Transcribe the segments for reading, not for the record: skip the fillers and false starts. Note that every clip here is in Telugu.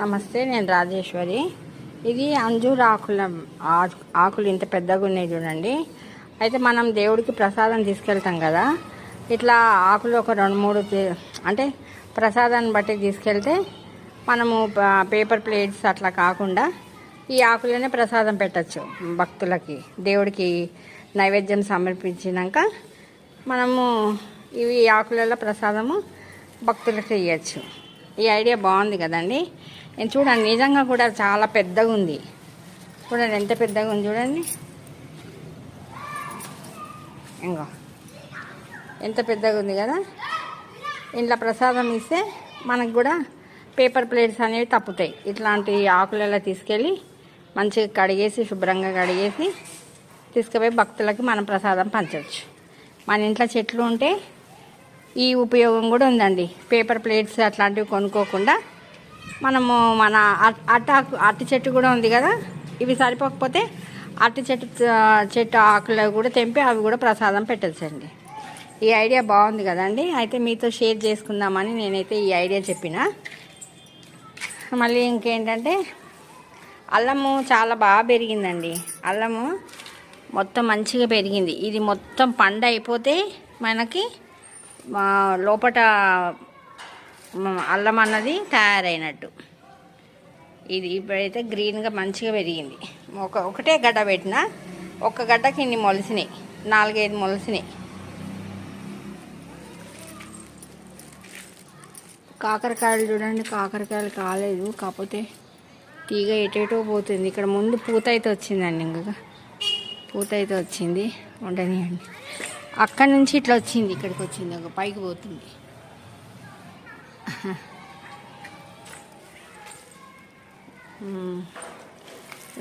నమస్తే, నేను రాజేశ్వరి. ఇది అంజూర ఆకులు ఇంత పెద్దగా ఉన్నాయి చూడండి. అయితే మనం దేవుడికి ప్రసాదం తీసుకెళ్తాం కదా, ఇట్లా ఆకులు ఒక 2-3 అంటే ప్రసాదాన్ని బట్టి తీసుకెళ్తే మనము పేపర్ ప్లేట్స్ అట్లా కాకుండా ఈ ఆకులనే ప్రసాదం పెట్టచ్చు భక్తులకి. దేవుడికి నైవేద్యం సమర్పించినాక మనము ఇవి ఆకులలో ప్రసాదము భక్తులకి ఇవ్వచ్చు. ఈ ఐడియా బాగుంది కదండి. నేను చూడండి, నిజంగా కూడా చాలా పెద్దగా ఉంది. చూడండి ఎంత పెద్దగా ఉంది చూడండి. ఇంకో ఎంత పెద్దగా ఉంది కదా. ఇంట్లో ప్రసాదం ఇస్తే మనకు కూడా పేపర్ ప్లేట్స్ అనేవి తప్పుతాయి. ఇట్లాంటి ఆకులలో తీసుకెళ్ళి మంచిగా కడిగేసి, శుభ్రంగా కడిగేసి తీసుకుపోయి భక్తులకి మనం ప్రసాదం పంచవచ్చు. మన ఇంట్లో చెట్లు ఉంటే ఈ ఉపయోగం కూడా ఉందండి. పేపర్ ప్లేట్స్ అట్లాంటివి కొనుక్కోకుండా మనము మన అరటి చెట్టు కూడా ఉంది కదా, ఇవి సరిపోకపోతే అరటి చెట్టు ఆకులు కూడా తెంపి అవి కూడా ప్రసాదం పెట్టచ్చండి. ఈ ఐడియా బాగుంది కదండి. అయితే మీతో షేర్ చేసుకుందామని నేనైతే ఈ ఐడియా చెప్పిన. మళ్ళీ ఇంకేంటంటే అల్లము చాలా బాగా పెరిగిందండి. అల్లము మొత్తం మంచిగా పెరిగింది. ఇది మొత్తం పండు అయిపోతే మనకి లోపట అల్లం అన్నది తయారైనట్టు. ఇది ఇప్పుడైతే గ్రీన్గా మంచిగా పెరిగింది. ఒకటే గడ్డ పెట్టిన, ఒక్క గడ్డకి ఇన్ని మొలిసినాయి, 4-5 మొలిసినాయి. కాకరకాయలు చూడండి, కాకరకాయలు కాలేదు, కాకపోతే తీగ ఎటేటో పోతుంది. ఇక్కడ ముందు పూత అయితే వచ్చిందండి, ఇంకా పూత అయితే వచ్చింది. ఉండనియండి. అక్కడి నుంచి ఇట్లా వచ్చింది, ఇక్కడికి వచ్చింది, ఒక పైకి పోతుంది.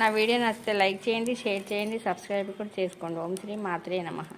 నా వీడియో నచ్చితే లైక్ చేయండి, షేర్ చేయండి, సబ్స్క్రైబ్ కూడా చేసుకోండి. ఓం శ్రీ మాత్రే నమః.